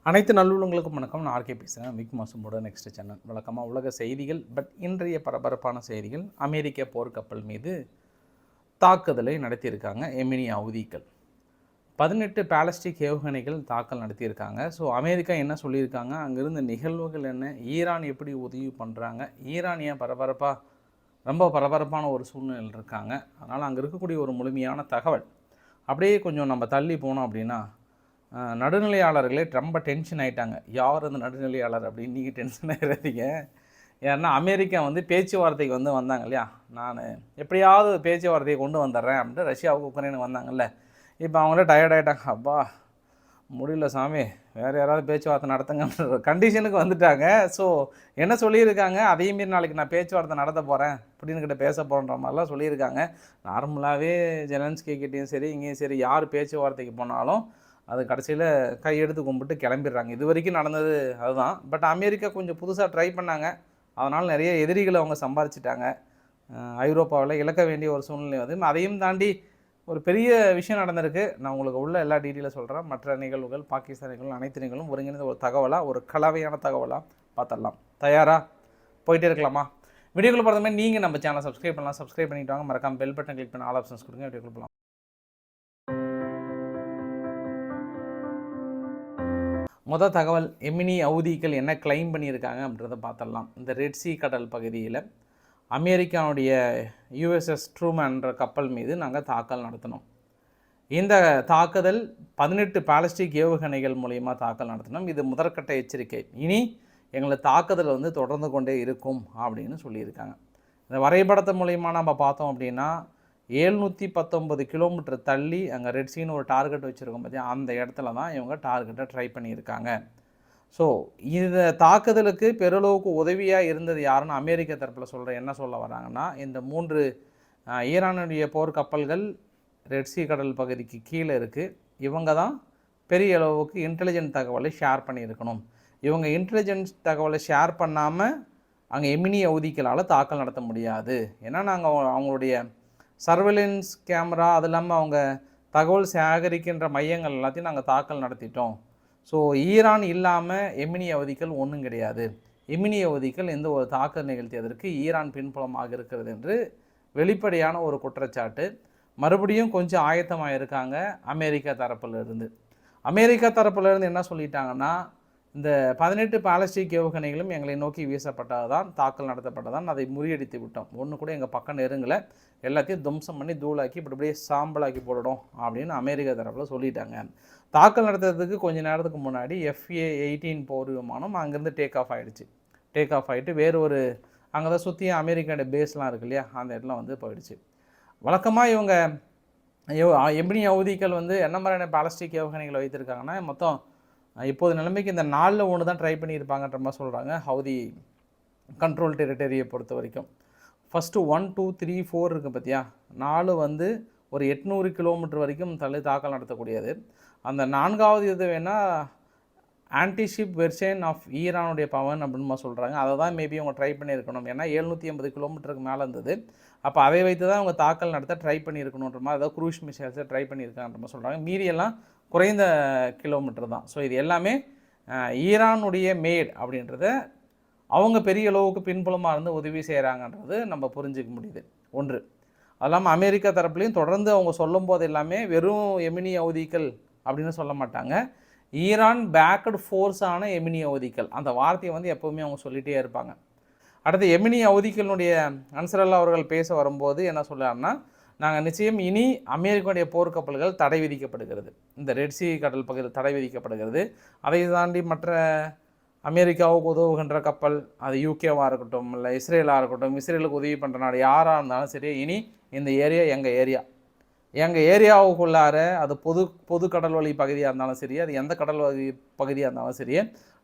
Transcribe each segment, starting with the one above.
அனைத்து நல்லுள்ளங்களுக்கும் வணக்கம். நான் ஆர்கே பேசுகிறேன். விக் மாசுமோட நெக்ஸ்ட் சேனல் வழக்கமாக உலக செய்திகள். இன்றைய பரபரப்பான செய்திகள், அமெரிக்க போர்க்கப்பல் மீது தாக்குதலை நடத்தியிருக்காங்க எமினி ஹவுதிகள். 18 பாலஸ்டிக் ஏவுகணைகள் தாக்கல் நடத்தியிருக்காங்க. ஸோ அமெரிக்கா என்ன சொல்லியிருக்காங்க, அங்கிருந்த நிகழ்வுகள் என்ன, ஈரான் எப்படி உதவி பண்ணுறாங்க, ஈரான் ஏன் ரொம்ப பரபரப்பான ஒரு சூழ்நிலையில் இருக்காங்க. அதனால் அங்கே இருக்கக்கூடிய ஒரு முழுமையான தகவல். அப்படியே கொஞ்சம் நம்ம தள்ளி போனோம் அப்படின்னா, நடுநிலையாளர்களே ரொம்ப டென்ஷன் ஆகிட்டாங்க. யார் அந்த நடுநிலையாளர் அப்படின்னு நீங்கள் டென்ஷன் ஆகிடாதீங்க. ஏன்னா அமெரிக்கா பேச்சுவார்த்தைக்கு வந்தாங்க இல்லையா, நான் எப்படியாவது பேச்சுவார்த்தையை கொண்டு வந்துடுறேன் அப்படின்ட்டு ரஷ்யாவுக்கு உக்ரைனுக்கு வந்தாங்கல்ல. இப்போ அவங்களே டயர்ட் ஆகிட்டாங்க. அப்பா முடியல சாமி, வேறு யாராவது பேச்சுவார்த்தை நடத்துங்கன்ற கண்டிஷனுக்கு வந்துட்டாங்க. ஸோ என்ன சொல்லியிருக்காங்க, அதையும் மீறி நாளைக்கு நான் பேச்சுவார்த்தை நடத்த போகிறேன், புடின்கிட்ட பேச போகிறன்ற மாதிரிலாம் சொல்லியிருக்காங்க. நார்மலாகவே ஜெலன்ஸ்கி கிட்டேயும் சரி இங்கேயும் சரி யார் பேச்சுவார்த்தைக்கு போனாலும் அது கடைசியில் கையெடுத்து கும்பிட்டு கிளம்பிடுறாங்க. இது வரைக்கும் நடந்தது அதுதான். பட் அமெரிக்கா கொஞ்சம் புதுசாக ட்ரை பண்ணாங்க. அதனால் நிறைய எதிரிகளை அவங்க சம்பாதிச்சிட்டாங்க. ஐரோப்பாவில் இழக்க வேண்டிய ஒரு சூழ்நிலை அதையும் தாண்டி ஒரு பெரிய விஷயம் நடந்திருக்கு. நான் உங்களுக்கு உள்ள எல்லா டீட்டெயிலும் சொல்கிறேன். மற்ற நிகழ்வுகள், பாகிஸ்தான் நிகழ்வுகள், அனைத்து நிகழ்வும் ஒருங்கிணைந்த ஒரு தகவலாக, ஒரு கலவையான தகவலாக பார்த்துடலாம். தயாராக போயிட்டே இருக்கலாமா? வீடியோக்குள்ள பார்த்த மாதிரி நீங்கள் நம்ம சேனலை சப்ஸ்கிரைப் பண்ணலாம். சப்ஸ்கிரைப் பண்ணிட்டு வாங்க. மறக்காம பெல் பட்டன் கிளிக் பண்ணி ஆல் ஆப்ஷன்ஸ் கொடுங்க. வீடியோக்குள்ள போகலாம். மொதல் தகவல், எமினி ஹவுதிகள் என்ன கிளைம் பண்ணியிருக்காங்க அப்படின்றத பார்த்துடலாம். இந்த ரெட்சி கடல் பகுதியில் அமெரிக்காவுடைய யுஎஸ்எஸ் ட்ரூமன்ற கப்பல் மீது நாங்கள் தாக்கல் நடத்தினோம். இந்த தாக்குதல் 18 பாலஸ்டிக் ஏவுகணைகள் மூலயமா தாக்கல் நடத்தினோம். இது முதற்கட்ட எச்சரிக்கை. இனி எங்களை தாக்குதல் தொடர்ந்து கொண்டே இருக்கும் அப்படின்னு சொல்லியிருக்காங்க. இந்த வரைபடத்து மூலயமா நம்ம பார்த்தோம் அப்படின்னா 719 கிலோமீட்டர் தள்ளி அங்கே ரெட்சின்னு ஒரு டார்கெட் வச்சுருக்கோம் பார்த்தியா, அந்த இடத்துல தான் இவங்க டார்கெட்டை ட்ரை பண்ணியிருக்காங்க. ஸோ இந்த தாக்குதலுக்கு பெருளவுக்கு உதவியாக இருந்தது யாருன்னு அமெரிக்க தரப்பில் என்ன சொல்ல வராங்கன்னா, இந்த 3 ஈரானுடைய போர்க்கப்பல்கள் ரெட்சி கடல் பகுதிக்கு கீழே இருக்குது. இவங்க தான் பெரிய அளவுக்கு இன்டெலிஜென்ட் தகவலை ஷேர் பண்ணியிருக்கணும். இவங்க இன்டெலிஜென்ஸ் தகவலை ஷேர் பண்ணாமல் அங்கே எமினி ஹவுதிகளால் தாக்கல் நடத்த முடியாது. ஏன்னா நாங்கள் அவங்களுடைய சர்வேலன்ஸ் கேமரா, அது இல்லாமல் அவங்க தகவல் சேகரிக்கின்ற மையங்கள் எல்லாத்தையும் நாங்கள் தாக்கல் நடத்திட்டோம். ஸோ ஈரான் இல்லாமல் எமினி ஹவுதிகள் ஒன்றும் கிடையாது. எமினி ஹவுதிகள் எந்த ஒரு தாக்கல் நிகழ்த்தியதற்கு ஈரான் பின்புலமாக இருக்கிறது என்று வெளிப்படையான ஒரு குற்றச்சாட்டு. மறுபடியும் கொஞ்சம் ஆயத்தமாக இருக்காங்க அமெரிக்கா தரப்பிலிருந்து. அமெரிக்கா தரப்பிலிருந்து என்ன சொல்லிட்டாங்கன்னா, இந்த 18 பாலஸ்டிக் ஏவுகணைகளும் எங்களை நோக்கி வீசப்பட்டதான், தாக்கல் நடத்தப்பட்டதான், அதை முறியடித்து விட்டோம். ஒன்று கூட எங்கள் பக்கம் நெருங்கலை, எல்லாத்தையும் துவம்சம் பண்ணி தூளாக்கி இப்படியே சாம்பலாக்கி போடணும் அப்படின்னு அமெரிக்கா தரப்பில் சொல்லிட்டாங்க. தாக்கல் நடத்துறதுக்கு கொஞ்சம் நேரத்துக்கு முன்னாடி FA-18 போர் விமானம் அங்கேருந்து டேக் ஆஃப் ஆகிட்டு வேறு ஒரு அங்கே தான் சுற்றி அமெரிக்காவோட பேஸ்லாம் இருக்கு இல்லையா, அந்த இடத்துல போயிடுச்சு. வழக்கமாக இவங்க எமினி ஹவுதிகள் என்ன மாதிரியான பாலஸ்டிக் ஏவுகணைகள் வைத்திருக்காங்கன்னா, மொத்தம் இப்போது நிலைமைக்கு இந்த 4ல் 1 தான் ட்ரை பண்ணியிருப்பாங்கன்ற மாதிரி சொல்கிறாங்க. ஹவுதி கண்ட்ரோல் டெரிட்டரியை பொறுத்த வரைக்கும் ஃபஸ்ட்டு 1, 2, 3, 4 இருக்குது பார்த்தியா, 4 ஒரு 800 கிலோமீட்டர் வரைக்கும் தள்ளி தாக்கல் நடத்தக்கூடியது. அந்த 4வது இது வேணால் ஆன்டிஷிப் வெர்ஷன் ஆஃப் ஈரானுடைய பவன் அப்படின்னு சொல்கிறாங்க. அதை தான் மேபி அவங்க ட்ரை பண்ணியிருக்கணும். ஏன்னா 780 கிலோமீட்டருக்கு மேலே இருந்தது. அப்போ அதை வைத்து தான் அவங்க தாக்கல் நடத்த ட்ரை பண்ணியிருக்கணுன்ற மாதிரி, அதாவது க்ரூஸ் மிசைல்ஸை ட்ரை பண்ணியிருக்கான்ற மாதிரி சொல்கிறாங்க. மீதியெல்லாம் குறைந்த கிலோமீட்டர் தான். ஸோ இது எல்லாமே ஈரானுடைய மேட் அப்படின்றத அவங்க பெரிய அளவுக்கு பின்புலமாக இருந்து உதவி செய்கிறாங்கன்றது நம்ம புரிஞ்சிக்க முடியுது. ஒன்று. அது இல்லாமல் அமெரிக்கா தரப்புலையும் தொடர்ந்து அவங்க சொல்லும் போது எல்லாமே வெறும் எமினி ஹவுதிகள் அப்படின்னு சொல்ல மாட்டாங்க. ஈரான் பேக்கடு ஃபோர்ஸான எமினி ஹவுதிகள், அந்த வார்த்தையை எப்போவுமே அவங்க சொல்லிகிட்டே இருப்பாங்க. அடுத்து எமினி ஹவுதிகளுடைய அன்சரல்லா அவர்கள் பேச வரும்போது என்ன சொல்கிறாருன்னா, நாங்கள் நிச்சயம் இனி அமெரிக்காவுடைய போர்க்கப்பல்கள் தடை விதிக்கப்படுகிறது, இந்த ரெட்சி கடல் பகுதியில் தடை விதிக்கப்படுகிறது. அதை தாண்டி மற்ற அமெரிக்காவுக்கு உதவுகின்ற கப்பல், அது யூகேவாக இருக்கட்டும் இல்லை இஸ்ரேலாக இருக்கட்டும், இஸ்ரேலுக்கு உதவி பண்ணுற நாடு யாராக இருந்தாலும் சரி, இனி இந்த ஏரியா எங்கள் ஏரியாவுக்குள்ளார, அது பொது கடல் வழி பகுதியாக இருந்தாலும் சரி, அது எந்த கடல் வழி பகுதியாக இருந்தாலும் சரி,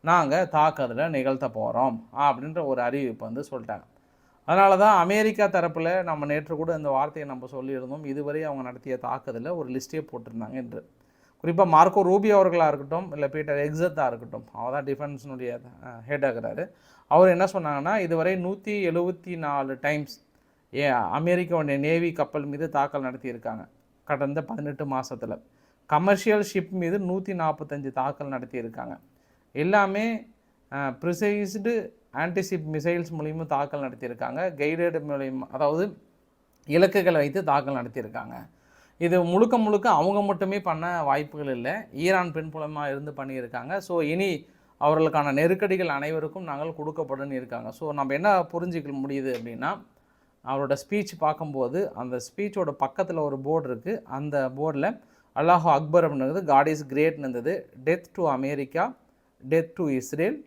நாங்கள் தாக்குதலை நிகழ்த்த போகிறோம் அப்படின்ற ஒரு அறிவிப்பு சொல்லிட்டாங்க. அதனால தான் அமெரிக்கா தரப்பில் நம்ம நேற்று கூட இந்த வார்த்தையை நம்ம சொல்லியிருந்தோம். இதுவரை அவங்க நடத்திய தாக்குதலில் ஒரு லிஸ்ட்டே போட்டிருந்தாங்க என்று. குறிப்பாக மார்க்கோ ரூபியோ அவர்களாக இருக்கட்டும் இல்லை பீட்டர் எக்ஸத்தாக இருக்கட்டும், அவர் தான் டிஃபென்ஸினுடைய ஹெட் ஆகிறாரு. அவர் என்ன சொன்னாங்கன்னா, இதுவரை 174 டைம்ஸ் அமெரிக்காவுடைய நேவி கப்பல் மீது தாக்கல் நடத்தியிருக்காங்க கடந்த 18 மாதத்தில். கமர்ஷியல் ஷிப் மீது 145 தாக்கல் நடத்தியிருக்காங்க. எல்லாமே ப்ரிசைஸ்டு ஆன்டிஷிப் மிசைல்ஸ் மூலிமா தாக்கல் நடத்தியிருக்காங்க. கைடட் மூலிமா, அதாவது இலக்குகளை வைத்து தாக்கல் நடத்தியிருக்காங்க. இது முழுக்க முழுக்க அவங்க மட்டுமே பண்ண வாய்ப்புகள் இல்லை, ஈரான் பின்புலமாக இருந்து பண்ணியிருக்காங்க. ஸோ இனி அவர்களுக்கான நெருக்கடிகள் அனைவருக்கும் நாங்கள் கொடுக்கப்படும் இருக்காங்க. ஸோ நம்ம என்ன புரிஞ்சிக்க முடியுது அப்படின்னா, அவரோட ஸ்பீச் பார்க்கும்போது அந்த ஸ்பீச்சோட பக்கத்தில் ஒரு போர்டு இருக்குது. அந்த போர்டில் அல்லாஹு அக்பர் அப்படின்றது, காட் இஸ் கிரேட்னு இருந்தது, death to America, death to Israel,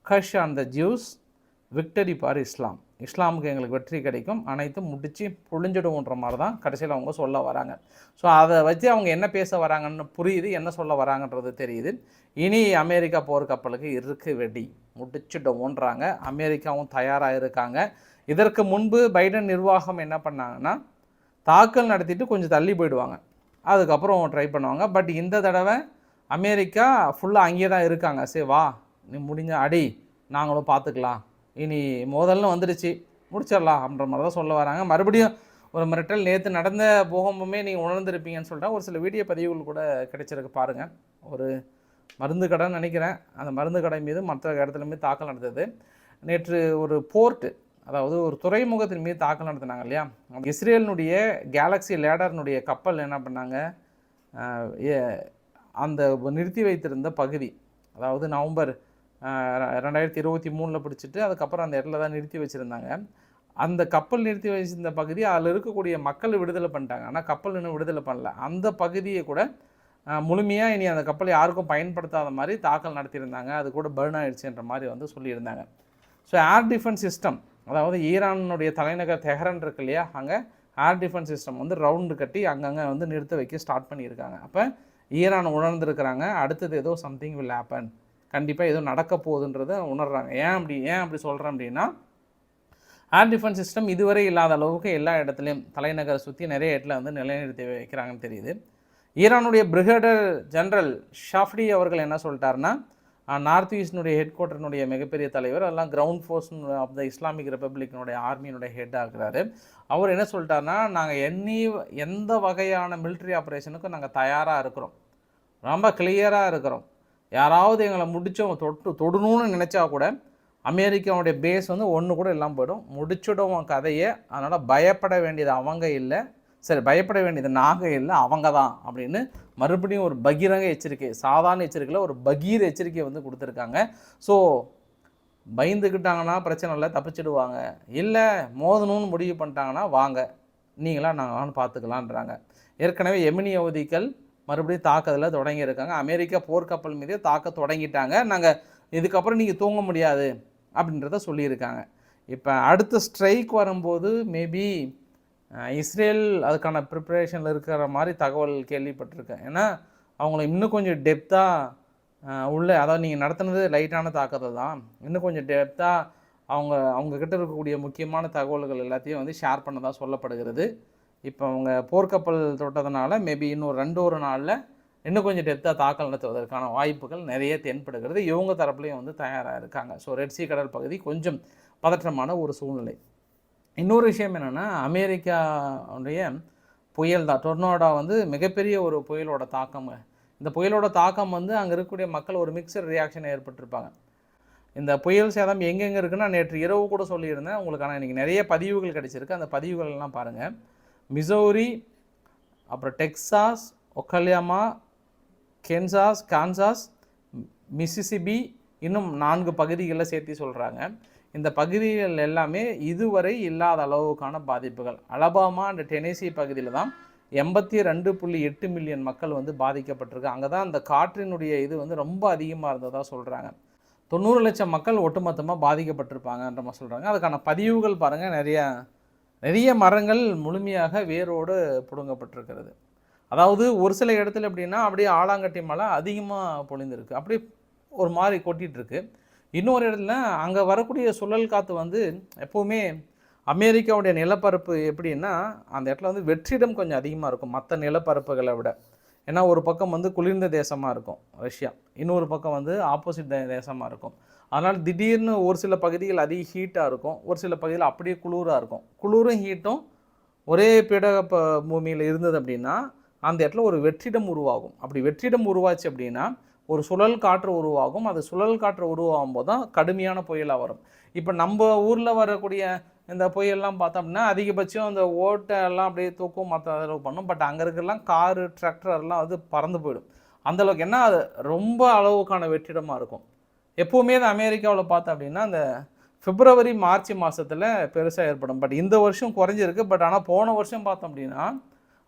curse on the Jews, victory for Islam, இஸ்லாமுக்கு எங்களுக்கு வெற்றி கிடைக்கும், அனைத்தும் முடித்து புழிஞ்சிடுவோன்ற மாதிரி தான் கடைசியில் அவங்க சொல்ல வராங்க. ஸோ அதை வச்சு அவங்க என்ன பேச வராங்கன்னு புரியுது, என்ன சொல்ல வராங்கன்றது தெரியுது. இனி அமெரிக்கா போர்க்கப்பலுக்கு இருக்கு வெடி முடிச்சுட்டோன்றாங்க. அமெரிக்காவும் தயாராக இருக்காங்க. இதற்கு முன்பு பைடன் நிர்வாகம் என்ன பண்ணாங்கன்னா, தாக்கல் நடத்திட்டு கொஞ்சம் தள்ளி போயிடுவாங்க, அதுக்கப்புறம் ட்ரை பண்ணுவாங்க. பட் இந்த தடவை அமெரிக்கா ஃபுல்லாக அங்கேயே தான் இருக்காங்க. சரி வா, நீ முடிஞ்ச அடி, நாங்களும் பார்த்துக்கலாம், இனி மோதல்னு வந்துடுச்சு, முடிச்சிடலாம் அப்படின்ற மாதிரி தான் சொல்ல வராங்க. மறுபடியும் ஒரு மிரட்டல் நேற்று நடந்த பூகம்பமே நீங்கள் உணர்ந்திருப்பீங்கன்னு சொல்லிட்டா ஒரு சில வீடியோ பதிவுகள் கூட கிடைச்சிருக்கு பாருங்கள். ஒரு மருந்து கடைன்னு நினைக்கிறேன், அந்த மருந்து கடை மீது மற்ற இடத்துலையுமே தாக்கல் நடந்தது. நேற்று ஒரு போர்ட்டு, அதாவது ஒரு துறைமுகத்தின் மீது தாக்கல் நடத்தினாங்க இல்லையா, இஸ்ரேலினுடைய கேலக்ஸி லேடர்னுடைய கப்பல் என்ன பண்ணாங்க, அந்த நிறுத்தி வைத்திருந்த பகுதி, அதாவது நவம்பர் 2023 பிடிச்சிட்டு அதுக்கப்புறம் அந்த இடத்துல தான் நிறுத்தி வச்சுருந்தாங்க. அந்த கப்பல் நிறுத்தி வச்சிருந்த பகுதி, அதில் இருக்கக்கூடிய மக்கள் விடுதலை பண்ணிட்டாங்க. ஆனால் கப்பல் இன்னும் விடுதலை பண்ணல. அந்த பகுதியை கூட முழுமையாக இனி அந்த கப்பல் யாருக்கும் பயன்படுத்தாத மாதிரி தாக்கல் நடத்தியிருந்தாங்க. அது கூட பர்ன் ஆகிடுச்சுன்ற மாதிரி வந்து சொல்லியிருந்தாங்க. ஸோ ஏர் டிஃபென்ஸ் சிஸ்டம், அதாவது ஈரானுடைய தலைநகர் தெஹ்ரான் இருக்கு இல்லையா, அங்கே ஏர் டிஃபென்ஸ் சிஸ்டம் வந்து ரவுண்டு கட்டி அங்கங்கே வந்து நிறுத்த வைக்க ஸ்டார்ட் பண்ணியிருக்காங்க. அப்போ ஈரான் உணர்ந்துருக்கிறாங்க, அடுத்தது ஏதோ சம்திங் வில் ஹேப்பன், கண்டிப்பாக ஏதோ நடக்க போகுதுன்றதை உணர்றாங்க. ஏன் அப்படி சொல்கிறேன் அப்படின்னா, ஏர் டிஃபென்ஸ் சிஸ்டம் இதுவரை இல்லாத அளவுக்கு எல்லா இடத்துலையும் தலைநகரை சுற்றி நிறைய இடத்துல வந்து நிலைநிறுத்தி வைக்கிறாங்கன்னு தெரியுது. ஈரானுடைய பிரிகேடர் ஜெனரல் ஷாஃப்டி அவர்கள் என்ன சொல்லிட்டாருன்னா, நார்த் ஈஸ்டினுடைய ஹெட் குவார்ட்டர்னுடைய மிகப்பெரிய தலைவர், அதெல்லாம் ground force of the Islamic ரிப்பப்ளிக்கினுடைய ஆர்மியினுடைய ஹெட்டாக இருக்கிறாரு. அவர் என்ன சொல்லிட்டாருன்னா, நாங்கள் எந்த வகையான மிலிட்ரி ஆப்ரேஷனுக்கும் நாங்கள் தயாராக இருக்கிறோம், ரொம்ப கிளியராக இருக்கிறோம். யாராவது எங்களை தொடணும்னு நினச்சா கூட அமெரிக்காவுடைய பேஸ் வந்து ஒன்று கூட இல்லாமல் போய்டும், முடிச்சுடுவோம் கதையை. அதனால் பயப்பட வேண்டியது அவங்க இல்லை, சரி பயப்பட வேண்டியது நாங்கள் இல்லை, அவங்க தான் அப்படின்னு மறுபடியும் ஒரு பகீரங்க எச்சரிக்கை, சாதாரண எச்சரிக்கையில் ஒரு பகீர் எச்சரிக்கை வந்து கொடுத்துருக்காங்க. ஸோ பயந்துக்கிட்டாங்கன்னா பிரச்சனை இல்லை, தப்பிச்சிடுவாங்க. இல்லை மோதணும்னு முடிவு பண்ணிட்டாங்கன்னா வாங்க, நீங்களா நாங்களான்னு பார்த்துக்கலான்றாங்க. ஏற்கனவே எமினி அவதிகள் மறுபடியும் தாக்குதலில் தொடங்கியிருக்காங்க. அமெரிக்கா போர்க்கப்பல் மீதே தாக்க தொடங்கிட்டாங்க. நாங்கள் இதுக்கப்புறம் நீங்கள் தூங்க முடியாது அப்படின்றத சொல்லியிருக்காங்க. இப்போ அடுத்த ஸ்ட்ரைக் வரும்போது மேபி இஸ்ரேல் அதுக்கான ப்ரிப்பரேஷனில் இருக்கிற மாதிரி தகவல் கேள்விப்பட்டிருக்கேன். ஏன்னா அவங்கள இன்னும் கொஞ்சம் டெப்த்தாக அதாவது நீங்கள் நடத்துனது லைட்டான தாக்குதல் தான், இன்னும் கொஞ்சம் டெப்த்தாக அவங்கக்கிட்ட இருக்கக்கூடிய முக்கியமான தகவல்கள் எல்லாத்தையும் வந்து ஷேர் பண்ணதாக சொல்லப்படுகிறது. இப்போ அவங்க போர்க்கப்பல் தொட்டதுனால மேபி இன்னும் ஒரு நாளில் இன்னும் கொஞ்சம் டெப்த்தாக தாக்கல் நடத்துவதற்கான வாய்ப்புகள் நிறைய தென்படுகிறது. இவங்க தரப்புலையும் வந்து தயாராக இருக்காங்க. ஸோ ரெட் சி கடல் பகுதி கொஞ்சம் பதற்றமான ஒரு சூழ்நிலை. இன்னொரு விஷயம் என்னென்னா, அமெரிக்காவுடைய புயல் தான் டொர்னாடோ வந்து மிகப்பெரிய ஒரு புயலோட தாக்கம். இந்த புயலோட தாக்கம் வந்து அங்கே இருக்கக்கூடிய மக்கள் ஒரு மிக்சர் ரியாக்ஷன் ஏற்பட்டிருப்பாங்க. இந்த புயல் சேதம் எங்கெங்கே இருக்குன்னா, நேற்று இரவு கூட சொல்லியிருந்தேன் உங்களுக்கு. ஆனால் இன்றைக்கி நிறைய பதிவுகள் கிடச்சிருக்கு, அந்த பதிவுகள்லாம் பாருங்கள். மிசோரி, அப்புறம் டெக்சாஸ், ஒக்லஹோமா, கான்சாஸ், மிசிசிபி, இன்னும் 4 பகுதிகளில் சேர்த்து சொல்கிறாங்க. இந்த பகுதிகள் எல்லாமே இதுவரை இல்லாத அளவுக்கான பாதிப்புகள். அலபாமா அண்ட் டெனசி பகுதியில் தான் 82.8 மில்லியன் மக்கள் வந்து பாதிக்கப்பட்டிருக்கு. அங்கே தான் அந்த காற்றினுடைய இது வந்து ரொம்ப அதிகமாக இருந்ததாக சொல்கிறாங்க. 90 லட்சம் மக்கள் ஒட்டுமொத்தமாக பாதிக்கப்பட்டிருப்பாங்கன்ற மாதிரி சொல்கிறாங்க. அதுக்கான பதிவுகள் பாருங்கள், நிறைய மரங்கள் முழுமையாக வேரோடு பிடுங்கப்பட்டிருக்கிறது. அதாவது ஒரு சில இடத்துல எப்படின்னா அப்படியே ஆலாங்கட்டி மழை அதிகமாக பொழிந்திருக்கு, அப்படியே ஒரு மாதிரி கொட்டிகிட்ருக்கு. இன்னொரு இடத்துல அங்கே வரக்கூடிய சுழல் காற்று வந்து எப்போவுமே அமெரிக்காவுடைய நிலப்பரப்பு எப்படின்னா, அந்த இடத்துல வந்து வெற்றிடம் கொஞ்சம் அதிகமாக இருக்கும் மற்ற நிலப்பரப்புகளை விட. ஏன்னா ஒரு பக்கம் வந்து குளிர்ந்த தேசமாக இருக்கும் ரஷ்யா, இன்னொரு பக்கம் வந்து ஆப்போசிட் தேசமாக இருக்கும். அதனால் திடீர்னு ஒரு சில பகுதிகள் அதிக ஹீட்டாக இருக்கும், ஒரு சில பகுதியில் அப்படியே குளிராக இருக்கும். குளிரும் ஹீட்டும் ஒரே பூமியில் இருந்தது அப்படின்னா அந்த இடத்துல ஒரு வெற்றிடம் உருவாகும். அப்படி வெற்றிடம் உருவாச்சு அப்படின்னா ஒரு சுழல் காற்று உருவாகும். அது சுழல் காற்று உருவாகும் போது தான் கடுமையான புயலாக வரும். இப்போ நம்ம ஊரில் வரக்கூடிய இந்த புயல்லாம் பார்த்தோம் அப்படின்னா அதிகபட்சம் அந்த ஓட்டெல்லாம் அப்படியே தூக்கும், மற்ற அளவு பண்ணும். பட் அங்கே இருக்கிறலாம் காரு டிராக்டர்லாம் வந்து பறந்து போயிடும். அந்தளவுக்கு என்ன அது ரொம்ப அளவுக்கான வெற்றிடமாக இருக்கும். எப்போவுமே அது அமெரிக்காவில் பார்த்தோம் அப்படின்னா அந்த பிப்ரவரி மார்ச் மாதத்தில் பெருசாக ஏற்படும். பட் இந்த வருஷம் குறைஞ்சிருக்கு. பட் ஆனால் போன வருஷம் பார்த்தோம் அப்படின்னா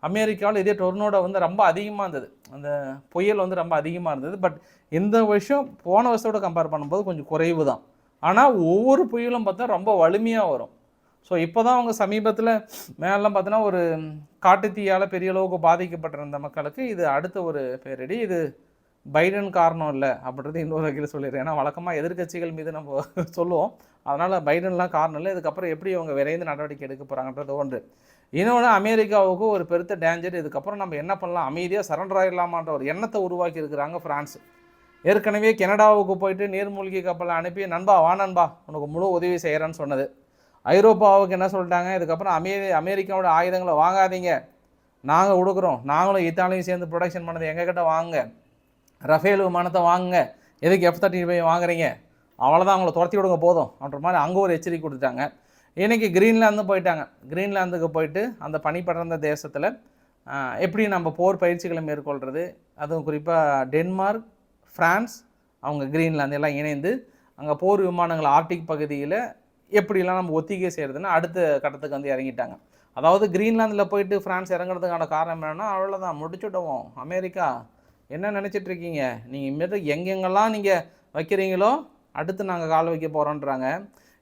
அமெரிக்காவில் இதே டொர்னோடோ வந்து ரொம்ப அதிகமாக இருந்தது. அந்த புயல் வந்து ரொம்ப அதிகமாக இருந்தது. பட் இந்த வருஷம் போன வருஷத்தோட கம்பேர் பண்ணும்போது கொஞ்சம் குறைவு தான். ஆனால் ஒவ்வொரு புயலும் பார்த்தா ரொம்ப வலிமையாக வரும். ஸோ இப்போ தான் அவங்க சமீபத்தில் மேலாம் பார்த்தோன்னா ஒரு காட்டுத்தீயால் பெரிய அளவுக்கு பாதிக்கப்பட்டிருந்த மக்களுக்கு இது அடுத்த ஒரு பேரிடி. இது பைடன் காரணம் இல்லை அப்படின்றது இன்னொரு வகையில் சொல்லிடுறேன். ஏன்னா வழக்கமாக எதிர்க்கட்சிகள் மீது நம்ம சொல்லுவோம். அதனால் பைடன்லாம் காரணம் இல்லை. இதுக்கப்புறம் எப்படி அவங்க விரைந்து நடவடிக்கை எடுக்க போகிறாங்கன்றது ஒன்று. இன்னொன்று அமெரிக்காவுக்கு ஒரு பெருத்த டேஞ்சர். இதுக்கப்புறம் நம்ம என்ன பண்ணலாம், அமைதியாக சரண்டர் ஆகிடலாமான்ற ஒரு எண்ணத்தை உருவாக்கி இருக்கிறாங்க ஃப்ரான்ஸ். ஏற்கனவே கனடாவுக்கு போயிட்டு நீர்மூழ்கி கப்பலை அனுப்பி நண்பா வா நண்பா உனக்கு முழு உதவி செய்கிறேன்னு சொன்னது. ஐரோப்பாவுக்கு என்ன சொல்லிட்டாங்க, இதுக்கப்புறம் அமெரிக்காவோட ஆயுதங்களை வாங்காதீங்க, நாங்கள் கொடுக்குறோம், நாங்களும் இத்தாலியும் சேர்ந்து ப்ரொடக்ஷன் பண்ணது எங்ககிட்ட வாங்க, ரஃபேல் விமானத்தை வாங்குங்க, எதுக்கு F-35 வாங்குறீங்க, அவ்வளோதான் அவங்கள துரத்தி விடுங்க போதும் அப்படின்ற மாதிரி அங்கே ஒரு எச்சரிக்கை கொடுத்துட்டாங்க. இன்றைக்கி கிரீன்லாந்து போயிட்டாங்க. கிரீன்லாந்துக்கு போயிட்டு அந்த பனிப்படர்ந்த தேசத்தில் எப்படி நம்ம போர் பயிற்சிகளை மேற்கொள்கிறது, அதுவும் குறிப்பாக டென்மார்க், ஃப்ரான்ஸ், அவங்க கிரீன்லாந்து எல்லாம் இணைந்து அங்கே போர் விமானங்கள் ஆர்டிக் பகுதியில் எப்படிலாம் நம்ம ஒத்திகை செய்கிறதுன்னு அடுத்த கட்டத்துக்கு வந்து இறங்கிட்டாங்க. அதாவது கிரீன்லாந்தில் போயிட்டு ஃப்ரான்ஸ் இறங்குறதுக்கான காரணம் என்னென்னா அவ்வளோதான் முடிச்சுட்டோம், அமெரிக்கா என்ன நினச்சிட்ருக்கீங்க, நீங்கள் இனிமேட்டு எங்கெங்கெல்லாம் நீங்கள் வைக்கிறீங்களோ அடுத்து நாங்கள் கால் வைக்க போகிறோன்றாங்க.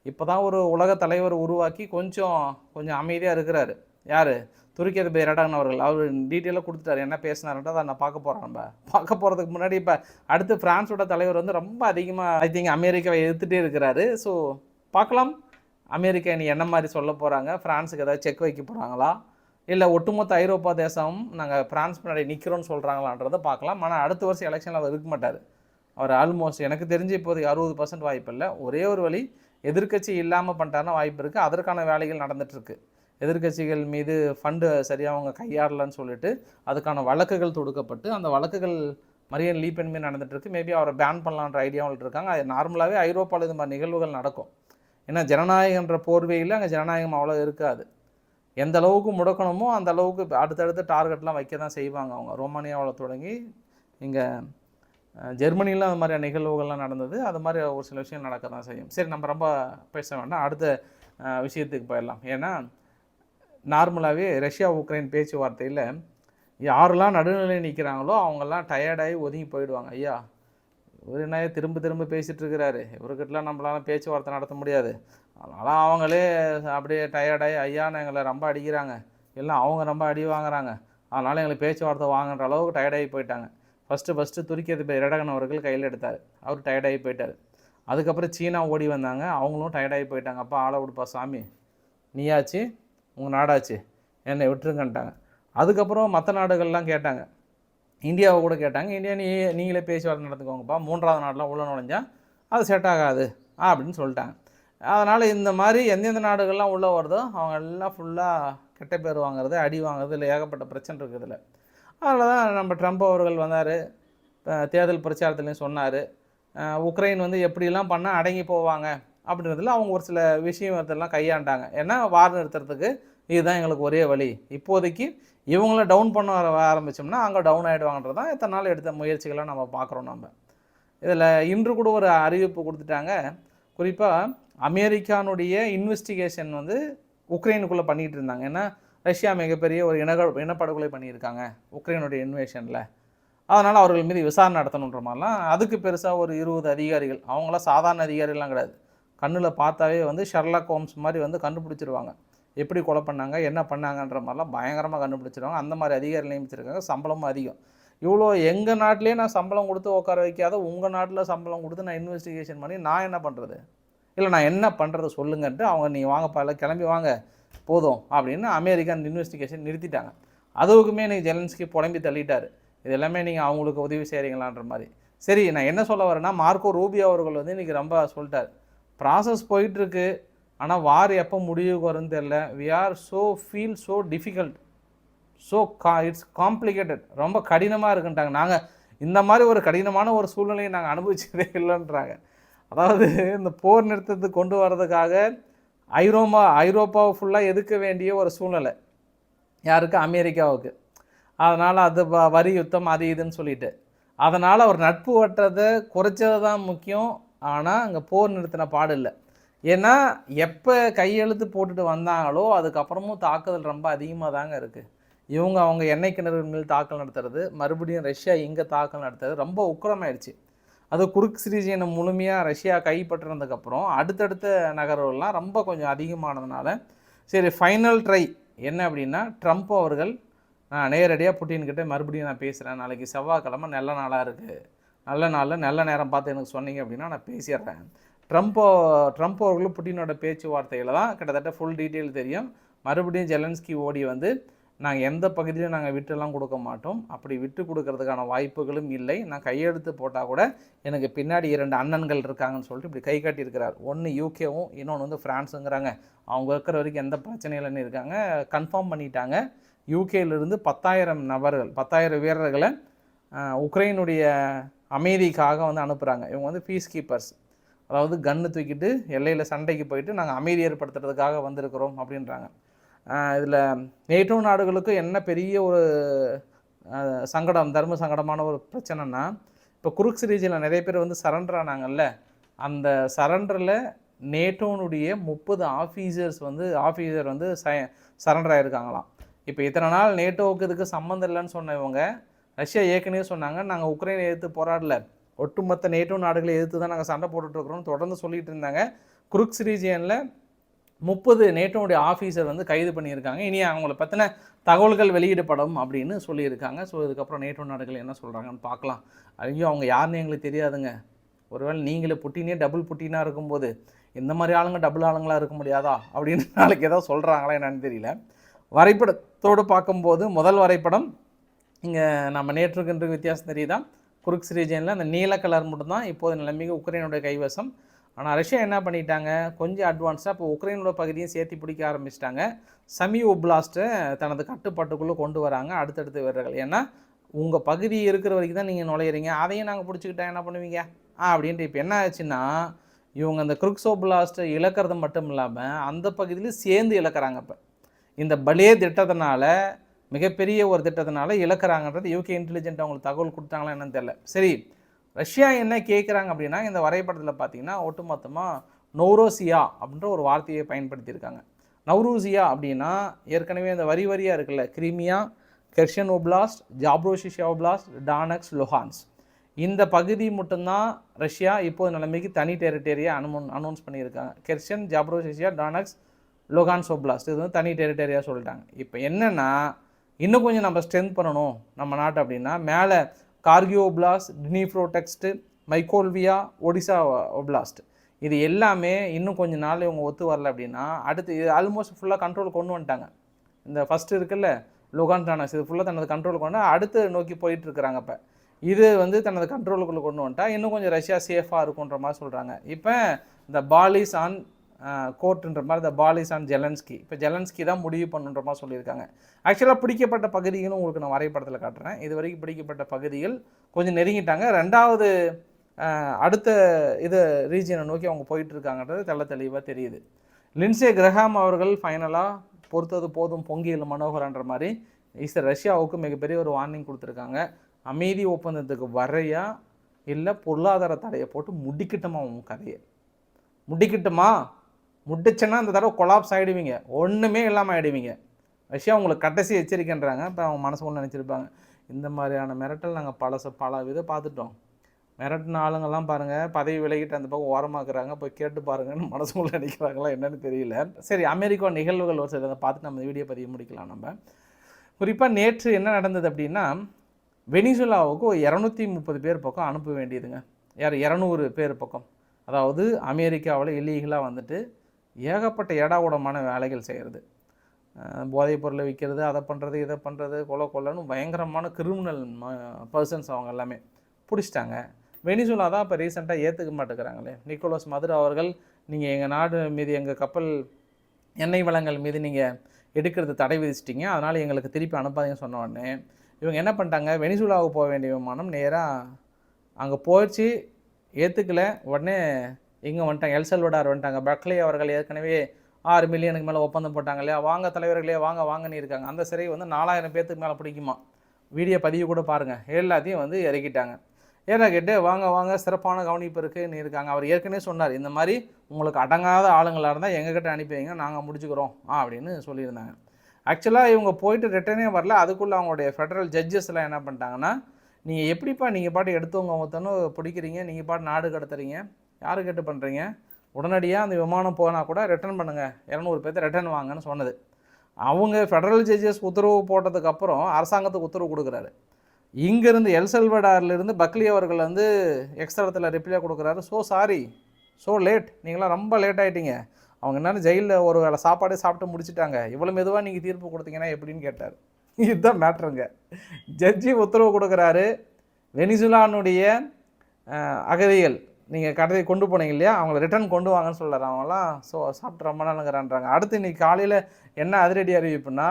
இப்போ தான் ஒரு உலக தலைவர் உருவாக்கி கொஞ்சம் அமைதியாக இருக்கிறாரு. யார், துருக்கி அதிபர் எர்டோகன் அவர்கள். அவர் டீட்டெயிலாக கொடுத்துட்டார், என்ன பேசினார்ன்றதை நான் பார்க்க போகிறோம். நம்ம பார்க்க போகிறதுக்கு முன்னாடி இப்போ அடுத்து ஃப்ரான்ஸோட தலைவர் வந்து ரொம்ப அதிகமாக ஐ திங்க் அமெரிக்காவை எதிர்த்துட்டே இருக்கிறாரு. ஸோ பார்க்கலாம் அமெரிக்கா இனி என்ன மாதிரி சொல்ல போகிறாங்க, ஃப்ரான்ஸுக்கு ஏதாவது செக் வைக்க போகிறாங்களா, இல்லை ஒட்டுமொத்த ஐரோப்பா தேசமும் நாங்கள் ஃப்ரான்ஸ் முன்னாடி நிற்கிறோன்னு சொல்கிறாங்களான்றதை பார்க்கலாம். ஆனால் அடுத்த வருஷம் எலெக்ஷனில் அவர் இருக்க மாட்டார். அவர் ஆல்மோஸ்ட் எனக்கு தெரிஞ்சு இப்போதைக்கு 60% வாய்ப்பு இல்லை. ஒரே ஒரு வழி, எதிர்க்கட்சி இல்லாமல் பண்ணிட்டாருன்னா வாய்ப்பு இருக்குது. அதற்கான வேலைகள் நடந்துகிட்ருக்கு. எதிர்க்கட்சிகள் மீது ஃபண்டு சரியாக அவங்க கையாடலன்னு சொல்லிட்டு அதுக்கான வழக்குகள் தொடுக்கப்பட்டு அந்த வழக்குகள் மரியன் லீ பென் மீது நடந்துகிட்ருக்கு. மேபி அவரை பேன் பண்ணலான்ற ஐடியாவில் இருக்காங்க. அது நார்மலாகவே ஐரோப்பாவில் இது மாதிரி நிகழ்வுகள் நடக்கும். ஏன்னா ஜனநாயகன்ற போர்வையில் அங்கே ஜனநாயகம் அவ்வளோ இருக்காது. எந்த அளவுக்கு முடக்கணுமோ அந்த அளவுக்கு அடுத்தடுத்த டார்கெட்லாம் வைக்க தான் செய்வாங்க அவங்க. ரோமானியாவில் தொடங்கி இங்கே ஜெர்மனியில் அது மாதிரியான நிகழ்வுகள்லாம் நடந்தது. அது மாதிரி ஒரு சில விஷயம் நடக்க தான் செய்யும். சரி, நம்ம ரொம்ப பேச வேண்டாம், அடுத்த விஷயத்துக்கு போயிடலாம். ஏன்னா நார்மலாகவே ரஷ்யா உக்ரைன் பேச்சுவார்த்தையில் யாரெல்லாம் நடுநிலை நிற்கிறாங்களோ அவங்கெல்லாம் டயர்டாகி ஒதுங்கி போயிடுவாங்க. ஐயா இவர் என்ன திரும்ப பேசிகிட்டு இருக்கிறாரு, இவர்கிட்டலாம் நம்மளால பேச்சுவார்த்தை நடத்த முடியாது, அதனால் அவங்களே அப்படியே டயர்டாகி ஐயான்னு எங்களை ரொம்ப அடிக்கிறாங்க, எல்லாம் அவங்க ரொம்ப அடி வாங்குறாங்க, அதனால் எங்களுக்கு பேச்சுவார்த்தை வாங்குற அளவுக்கு டயர்டாகி போயிட்டாங்க. ஃபஸ்ட்டு துருக்கி அதிபர் எர்டோகன் அவர்கள் கையில் எடுத்தார், அவர் டயர்டாகி போயிட்டார். அதுக்கப்புறம் சீனா ஓடி வந்தாங்க, அவங்களும் டயர்டாகி போயிட்டாங்க. அப்போ ஆளை விடுப்பா சாமி, நீயாச்சு உங்கள் நாடாச்சு என்னை விட்டுருங்கன்ட்டாங்க. அதுக்கப்புறம் மற்ற நாடுகள்லாம் கேட்டாங்க, இந்தியாவை கூட கேட்டாங்க. இந்தியா நீங்களே பேச்சுவார்த்தை நடந்துக்கோங்கப்பா, மூன்றாவது நாடெலாம் உள்ள நுழைஞ்சால் அது செட் ஆகாது அப்படின்னு சொல்லிட்டாங்க. அதனால் இந்த மாதிரி எந்தெந்த நாடுகள்லாம் உள்ளே வருதோ அவங்க எல்லாம் ஃபுல்லாக கெட்ட பேர் வாங்குறது, அடி வாங்குறது, இல்லை ஏகப்பட்ட பிரச்சனை இருக்குதுல்ல. அதனால தான் நம்ம ட்ரம்ப் அவர்கள் வந்தார், தேர்தல் பிரச்சாரத்துலேயும் சொன்னார், உக்ரைன் வந்து எப்படிலாம் பண்ணால் அடங்கி போவாங்க அப்படின்றதுல அவங்க ஒரு சில விஷயத்தெல்லாம் கையாண்டாங்க. ஏன்னா வார் நிறுத்துறதுக்கு இதுதான் எங்களுக்கு ஒரே வழி, இப்போதைக்கு இவங்கள டவுன் பண்ண ஆரம்பித்தோம்னா அங்கே டவுன் ஆகிடுவாங்கன்றது தான் இத்தனை நாள் எடுத்த முயற்சிகளை நம்ம பார்க்குறோம். நம்ம இதில் இன்று கூட ஒரு அறிவிப்பு கொடுத்துட்டாங்க. குறிப்பாக அமெரிக்கானுடைய இன்வெஸ்டிகேஷன் வந்து உக்ரைனுக்குள்ளே பண்ணிகிட்டு இருந்தாங்க. ஏன்னா ரஷ்யா மிகப்பெரிய ஒரு இனப்படுகொலை பண்ணியிருக்காங்க உக்ரைனுடைய இன்வேஷனில், அதனால் அவர்கள் மீது விசாரணை நடத்தணுன்ற மாதிரிலாம். அதுக்கு பெருசாக ஒரு 20 அதிகாரிகள், அவங்களாம் சாதாரண அதிகாரிலாம் கிடையாது, கண்ணில் பார்த்தாவே வந்து ஷெர்லாக் ஹோம்ஸ் மாதிரி வந்து கண்டுபிடிச்சிருவாங்க, எப்படி கொலை பண்ணாங்க என்ன பண்ணாங்கன்ற மாதிரிலாம் பயங்கரமாக கண்டுபிடிச்சிருவாங்க. அந்த மாதிரி அதிகாரிகள் நியமிச்சிருக்காங்க, சம்பளமும் அதிகம். இவ்வளோ எங்கள் நாட்டிலே நான் சம்பளம் கொடுத்து உட்கார வைக்காத உங்கள் நாட்டில் சம்பளம் கொடுத்து நான் இன்வெஸ்டிகேஷன் பண்ணி நான் என்ன பண்ணுறது, இல்லை நான் என்ன பண்ணுறது சொல்லுங்கன்ட்டு அவங்க நீங்கள் வாங்கப்பா இல்லை கிளம்பி வாங்க போதும் அப்படின்னு அமெரிக்கா அந்த இன்வெஸ்டிகேஷன் நிறுத்திட்டாங்க. அதுவுக்குமே எனக்கு ஜெலன்ஸ்கி புலம்பி தள்ளிட்டார், இது எல்லாமே நீங்கள் அவங்களுக்கு உதவி செய்கிறீங்களான்ற மாதிரி. சரி, நான் என்ன சொல்ல வரேன்னா, மார்க்கோ ரூபியோ அவர்கள் வந்து இன்றைக்கி ரொம்ப சொல்லிட்டார், ப்ராசஸ் போயிட்டுருக்கு, ஆனால் வார் எப்போ முடிவுக்கு வரும்னு தெரில, we are feel so difficult, it's complicated, ரொம்ப கடினமாக இருக்குன்ட்டாங்க. நாங்கள் இந்த மாதிரி ஒரு கடினமான ஒரு சூழ்நிலையை நாங்கள் அனுபவிச்சதே இல்லைன்றாங்க. அதாவது இந்த போர் நிறுத்தத்துக்கு கொண்டு வர்றதுக்காக ஐரோப்பாவை ஃபுல்லாக எதுக்க வேண்டிய ஒரு சூழ்நிலை யாருக்கு? அமெரிக்காவுக்கு. அதனால் அது வரி யுத்தம் அது இதுன்னு சொல்லிட்டு, அதனால் அவர் நட்பு வட்டத்தை குறைச்சது தான் முக்கியம். ஆனால் அங்கே போர் நிறுத்தின பாடு இல்லை. ஏன்னா எப்போ கையெழுத்து போட்டுட்டு வந்தாங்களோ அதுக்கப்புறமும் தாக்குதல் ரொம்ப அதிகமாக தாங்க இருக்குது. அவங்க எண்ணெய் கிணறுகள் மேல் தாக்கல் நடத்துறது, மறுபடியும் ரஷ்யா இங்கே தாக்கல் நடத்துறது ரொம்ப உக்கிரமாயிடுச்சு. அது குர்க்ஸ் ரீஜியனை முழுமையாக ரஷ்யா கைப்பற்றினதுக்கப்புறம் அடுத்தடுத்த நகர்வுகள்லாம் ரொம்ப கொஞ்சம் அதிகமானதுனால சரி ஃபைனல் ட்ரை என்ன அப்படின்னா, ட்ரம்ப் அவர்கள் நான் நேரடியாக புட்டின்கிட்ட மறுபடியும் நான் பேசுகிறேன், நாளைக்கு செவ்வாய்க்கிழமை நல்ல நாளாக இருக்குது, நல்ல நாளில் நல்ல நேரம் பார்த்து எனக்கு சொன்னீங்க அப்படின்னா நான் பேசிடுறேன். ட்ரம்ப் அவர்களும் புட்டினோட பேச்சுவார்த்தையில் தான் கிட்டத்தட்ட ஃபுல் டீட்டெயில் தெரியும். மறுபடியும் ஜெலன்ஸ்கி ஓடி வந்து நாங்கள் எந்த பகுதியிலும் நாங்கள் விட்டுலாம் கொடுக்க மாட்டோம், அப்படி விட்டு கொடுக்கறதுக்கான வாய்ப்புகளும் இல்லை, நான் கையெழுத்து போட்டால் கூட எனக்கு பின்னாடி 2 அண்ணன்கள் இருக்காங்கன்னு சொல்லிட்டு இப்படி கை காட்டியிருக்கிறார். ஒன்று யூகேவும் இன்னொன்று வந்து ஃப்ரான்ஸுங்கிறாங்க. அவங்க இருக்கிற வரைக்கும் எந்த பிரச்சனையிலன்னு இருக்காங்க. கன்ஃபார்ம் பண்ணிட்டாங்க. யூகேலிருந்து 10,000 நபர்கள் 10,000 வீரர்களை உக்ரைனுடைய அமைதிக்காக வந்து அனுப்புகிறாங்க. இவங்க வந்து பீஸ் கீப்பர்ஸ், அதாவது கன்று தூக்கிட்டு எல்லையில் சண்டைக்கு போயிட்டு நாங்கள் அமைதி ஏற்படுத்துறதுக்காக வந்திருக்கிறோம் அப்படின்றாங்க. இதில் நேட்டோ நாடுகளுக்கும் என்ன பெரிய ஒரு சங்கடம், தர்ம சங்கடமான ஒரு பிரச்சனைனா, இப்போ குர்க்ஸ் ரீஜனில் நிறைய பேர் வந்து சரண்டர் ஆனாங்கல்ல, அந்த சரண்டரில் நேட்டோனுடைய 30 ஆஃபீஸர் வந்து சரண்டர் ஆகிருக்காங்களாம். இப்போ இத்தனை நாள் நேட்டோவுக்கு இதுக்கு சம்மந்தம் இல்லைன்னு சொன்னவங்க ரஷ்யா ஏற்கனவே சொன்னாங்க, நாங்கள் உக்ரைனை எதிர்த்து போராடல, ஒட்டுமொத்த நேட்டோ நாடுகளை எதிர்த்து தான் நாங்கள் சண்டை போட்டுட்ருக்குறோம்னு தொடர்ந்து சொல்லிட்டு இருந்தாங்க. குர்க்ஸ் ரீஜியனில் 30 நேட்டோடைய ஆஃபீஸர் வந்து கைது பண்ணியிருக்காங்க. இனி அவங்கள பற்றின தகவல்கள் வெளியிடப்படும் அப்படின்னு சொல்லியிருக்காங்க. ஸோ இதுக்கப்புறம் நேட்டோ நாடுகள் என்ன சொல்கிறாங்கன்னு பார்க்கலாம். ஐயோ அவங்க யாருன்னு எங்களுக்கு தெரியாதுங்க, ஒருவேளை நீங்களே புட்டினே டபுள் புட்டினாக இருக்கும்போது இந்த மாதிரி ஆளுங்க டபுள் ஆளுங்களாக இருக்க முடியாதா அப்படின்னு நாளைக்கு ஏதோ சொல்கிறாங்களா என்னன்னு தெரியல. வரைபடத்தோடு பார்க்கும்போது முதல் வரைபடம் இங்கே நம்ம நேற்றுக்கு வித்தியாசம் தெரியுதா? குர்க்ஸ் ரீஜனில் அந்த நீல கலர் மட்டும்தான் இப்போது நிலைமைக்கு உக்ரைனுடைய கைவசம். ஆனால் ரஷ்யா என்ன பண்ணிட்டாங்க, கொஞ்சம் அட்வான்ஸாக இப்போ உக்ரைனோட பகுதியும் சேர்த்து பிடிக்க ஆரம்பிச்சிட்டாங்க. சமி ஒப்லாஸ்ட்டை தனது கட்டுப்பாட்டுக்குள்ளே கொண்டு வராங்க அடுத்தடுத்த வீரர்கள். ஏன்னா உங்கள் பகுதி இருக்கிற வரைக்கும் தான் நீங்கள் நுழையிறீங்க, அதையும் நாங்கள் பிடிச்சிக்கிட்டா என்ன பண்ணுவீங்க அப்படின்ட்டு. இப்போ என்ன ஆச்சுன்னா இவங்க அந்த குர்க்ஸ் ஒப்லாஸ்ட்டை இழக்கிறது மட்டும் இல்லாமல் அந்த பகுதியிலும் சேர்ந்து இழக்கிறாங்க. இப்போ இந்த பலே திட்டத்தினால, மிகப்பெரிய ஒரு திட்டத்தினால இழக்கிறாங்கன்றது யூகே இன்டெலிஜென்ட் அவங்களுக்கு தகவல் கொடுத்தாங்களா என்னன்னு தெரியல. சரி, ரஷ்யா என்ன கேட்குறாங்க அப்படின்னா, இந்த வரைபடத்தில் பார்த்தீங்கன்னா ஒட்டுமொத்தமாக நௌரோசியா அப்படின்ற ஒரு வார்த்தையை பயன்படுத்தியிருக்காங்க. நௌரூசியா அப்படின்னா ஏற்கனவே இந்த வரியாக இருக்குல்ல, கிரீமியா, கெர்ஷன் ஒப்லாஸ்ட், ஜாப்ரோசியா ஒப்லாஸ்ட், டானக்ஸ், லொஹான்ஸ், இந்த பகுதி மட்டும்தான் ரஷ்யா இப்போது நிலைமைக்கு தனி டெரிட்டரியாக அனௌன்ஸ் பண்ணியிருக்காங்க. கெர்ஷன், ஜாப்ரோசியா, டானக்ஸ், லொஹான்ஸ் ஒப்லாஸ்ட் இது வந்து தனி டெரிட்டரியாக சொல்லிட்டாங்க. இப்போ என்னென்னா இன்னும் கொஞ்சம் நம்ம ஸ்ட்ரென்த் பண்ணணும் நம்ம நாட்டு அப்படின்னா, மேலே கார்கியோ ஒப்லாஸ்ட், டினிப்ரோடெக்ஸ்ட், மைக்கோல்வியா, ஒடிசா ஒப்லாஸ்ட், இது எல்லாமே இன்னும் கொஞ்சம் நாள் இவங்க ஒத்து வரல அப்படின்னா அடுத்து இது ஆல்மோஸ்ட் ஃபுல்லாக கண்ட்ரோல் கொண்டு வந்துட்டாங்க. இந்த ஃபஸ்ட்டு இருக்குல்ல லொகான்ஸ், டானக்ஸ், இது ஃபுல்லாக தனது கண்ட்ரோல் கொண்டு அடுத்து நோக்கி போயிட்டுருக்குறாங்க. இப்போ இது வந்து தனது கண்ட்ரோலுக்குள்ளே கொண்டு வந்துட்டா இன்னும் கொஞ்சம் ரஷ்யா சேஃபாக இருக்குன்ற மாதிரி சொல்கிறாங்க. இப்போ இந்த பாலிஸ் ஆன் கோர்ட்டுன்ற மாதிரி இந்த பாலிஸ் ஆன் ஜெலன்ஸ்கி, இப்போ ஜெலன்ஸ்கி தான் முடிவு பண்ணுன்ற மாதிரி சொல்லியிருக்காங்க. ஆக்சுவலாக பிடிக்கப்பட்ட பகுதிகளும் உங்களுக்கு நான் வரைபடத்தில் காட்டுறேன். இது வரைக்கும் பிடிக்கப்பட்ட பகுதிகள் கொஞ்சம் நெருங்கிட்டாங்க. ரெண்டாவது அடுத்த இது ரீஜியனை நோக்கி அவங்க போயிட்டுருக்காங்கன்றது தெளிவாக தெரியுது. லின்சே கிரஹாம் அவர்கள் ஃபைனலாக பொறுத்தது போதும் பொங்கியல் மனோகரன்ற மாதிரி ரஷ்யாவுக்கு மிகப்பெரிய ஒரு வார்னிங் கொடுத்துருக்காங்க. அமைதி ஒப்பந்தத்துக்கு வரையா இல்லை பொருளாதார தடையை போட்டு முடிக்கிட்டோமா உன் கதையை, முடிக்கிட்டோமா, முடிச்சேன்னா இந்த தடவை கொலாப்ஸ் ஆகிடுவீங்க, ஒன்றுமே இல்லாமல் ஆகிடுவீங்க. ரஷ்யா உங்களுக்கு கடைசி எச்சரிக்கைன்றாங்க. இப்போ அவங்க மனசுக்குள்ள நினச்சிருப்பாங்க, இந்த மாதிரியான மிரட்டல் நாங்கள் பல விதை பார்த்துட்டோம், மிரட்டின ஆளுங்கள்லாம் பாருங்கள் பதவி விலகிட்டு அந்த பக்கம் ஓரமாக்குறாங்க, போய் கேட்டு பாருங்கன்னு மனசுக்குள்ள நினைக்கிறாங்களா என்னன்னு தெரியல. சரி, அமெரிக்கா நிகழ்வுகள் ஒரு சில பார்த்து நம்ம வீடியோ பதிவு முடிக்கலாம். நம்ம குறிப்பாக நேற்று என்ன நடந்தது அப்படின்னா, வெனிசுலாவுக்கு ஒரு 230 பேர் பக்கம் அனுப்ப வேண்டியதுங்க. 200 பேர் பக்கம், அதாவது அமெரிக்காவில் இல்லீகலாக வந்துட்டு ஏகப்பட்ட ஏடாகூடமான வேலைகள் செய்கிறது, போதைப் பொருளை விற்கிறது, அதை பண்ணுறது இதை பண்ணுறது, கொலைன்னு பயங்கரமான கிரிமினல் பர்சன்ஸ் அவங்க எல்லாமே பிடிச்சிட்டாங்க. வெனிசுலா தான் இப்போ ரீசெண்டாக ஏற்றுக்க மாட்டேங்கிறாங்களே. நிக்கோலஸ் மதுரோ அவர்கள், நீங்கள் எங்கள் நாடு மீது எங்கள் கப்பல் எண்ணெய் வளங்கள் மீது நீங்கள் எடுக்கிறது தடை விதிச்சிட்டிங்க, அதனால் எங்களுக்கு திருப்பி அனுப்பாதீங்கன்னு சொன்ன உடனே இவங்க என்ன பண்ணிட்டாங்க, வெனிசுலாவுக்கு போக வேண்டிய விமானம் நேராக அங்கே போயிடுச்சு, ஏற்றுக்கல. உடனே இங்கே வந்துட்டாங்க, எல் சல்வடார் வந்துட்டாங்க. பக்லே அவர்கள் ஏற்கனவே 6 மில்லியனுக்கு மேலே ஒப்பந்தம் போட்டாங்க இல்லையா, வாங்க தலைவர்களே வாங்க வாங்கன்னு இருக்காங்க. அந்த சிறை வந்து 4000 பேர்த்துக்கு மேலே பிடிக்குமா, வீடியோ பதிவு கூட பாருங்கள். எல்லாத்தையும் வந்து இறக்கிட்டாங்க. இறக்கிட்டு வாங்க வாங்க சிறப்பான கவனிப்பு இருக்குன்னு இருக்காங்க. அவர் ஏற்கனவே சொன்னார், இந்த மாதிரி உங்களுக்கு அடங்காத ஆளுங்களாக இருந்தால் எங்ககிட்ட அனுப்பி வைங்க, நாங்கள் முடிச்சுக்கிறோம் அப்படின்னு சொல்லியிருந்தாங்க. ஆக்சுவலாக இவங்க போயிட்டு ரிட்டனே வரல. அதுக்குள்ளே அவங்களுடைய ஃபெடரல் ஜட்ஜஸ்லாம் என்ன பண்ணிட்டாங்கன்னா, நீங்கள் எப்படிப்பா நீங்கள் பாட்டு எடுத்தவங்க ஒருத்தனும் பிடிக்கிறீங்க, நீங்கள் பாட்டு நாடு கடத்துறீங்க, யாரு கேட்டு பண்ணுறீங்க, உடனடியாக அந்த விமானம் போனால் கூட ரிட்டர்ன் பண்ணுங்கள், 200 பேர்த்து ரிட்டர்ன் வாங்கன்னு சொன்னது. அவங்க ஃபெடரல் ஜட்ஜஸ் உத்தரவு போட்டதுக்கப்புறம் அரசாங்கத்துக்கு உத்தரவு கொடுக்குறாரு. இங்கேருந்து எல் சல்வடார்லேருந்து பக்லி அவர்கள் வந்து எக்ஸ்தலத்தில் ரிப்ளை கொடுக்குறாரு, ஸோ சாரி, ஸோ லேட், நீங்களாம் ரொம்ப லேட் ஆகிட்டீங்க, அவங்க என்னென்னு ஜெயிலில் ஒரு வேளை சாப்பாடே சாப்பிட்டு முடிச்சுட்டாங்க, இவ்வளோ மெதுவாக நீங்கள் தீர்ப்பு கொடுத்தீங்கன்னா எப்படின்னு கேட்டார். இதுதான் மேட்ருங்க. ஜட்ஜி உத்தரவு கொடுக்குறாரு, வெனிசுலானுடைய அகதிகள் நீங்கள் கடத்தை கொண்டு போனீங்க இல்லையா, அவங்கள ரிட்டர்ன் கொண்டு வாங்கன்னு சொல்கிறார். அவங்களாம் சாப்பிட்டு ரொம்ப நாளுங்கிறான்றாங்க. அடுத்து இன்றைக்கி காலையில் என்ன அதிரடி அறிவிப்புனா,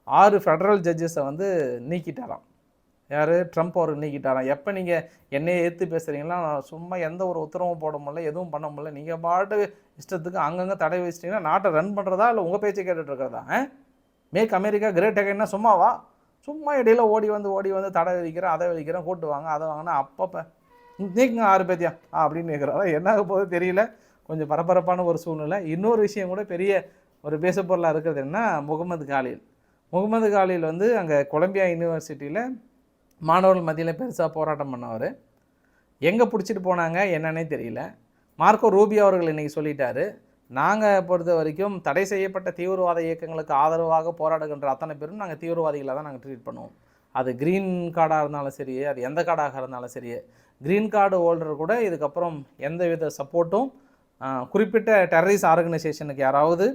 6 ஃபெடரல் ஜட்ஜஸை வந்து நீக்கிட்டாராம். யார், ட்ரம்ப் அவர் நீக்கிட்டாராம். எப்போ நீங்கள் என்னையை ஏற்று பேசுகிறீங்களா, சும்மா எந்த ஒரு உத்தரவும் போட முடியல, எதுவும் பண்ண முடியல, நீங்கள் பாட்டு இஷ்டத்துக்கு அங்கங்கே தடை வச்சிட்டிங்கன்னா நாட்டை ரன் பண்ணுறதா இல்லை உங்கள் பேச்சை கேட்டுட்ருக்கிறதா? மேக் அமெரிக்கா கிரேட் அகைன்னா சும்மாவா? சும்மா இடையில ஓடி வந்து தடை விதிக்கிறேன், அதை விதிக்கிறேன், கூட்டு வாங்க அதை வாங்கினா அப்பப்போ நீக்குங்க 6 பேத்தியா அப்படின்னு கேட்குறதா. என்ன ஆக போது தெரியல. கொஞ்சம் பரபரப்பான ஒரு சூழ்நிலை. இன்னொரு விஷயம் கூட பெரிய ஒரு பேசப்பொருளாக இருக்கிறது என்ன, முகமது காலில் வந்து அங்கே கொலம்பியா யூனிவர்சிட்டியில் மாணவர்கள் மத்தியில் பெருசாக போராட்டம் பண்ணவர். எங்கே பிடிச்சிட்டு போனாங்க என்னன்னே தெரியல. மார்க்கோ ரூபியோ அவர்கள் இன்றைக்கி சொல்லிட்டாரு, நாங்கள் பொறுத்த வரைக்கும் தடை செய்யப்பட்ட தீவிரவாத இயக்கங்களுக்கு ஆதரவாக போராடுகின்ற அத்தனை பேரும் நாங்கள் தீவிரவாதிகளாக தான் நாங்கள் ட்ரீட் பண்ணுவோம். அது க்ரீன் கார்டாக இருந்தாலும் சரி, அது எந்த கார்டாக இருந்தாலும் சரி, க்ரீன் கார்டு ஹோல்டர் கூட இதுக்கப்புறம் எந்த வித சப்போர்ட்டும் குறிப்பிட்ட டெரரிஸ்ட் ஆர்கனைசேஷனுக்கு யாராவது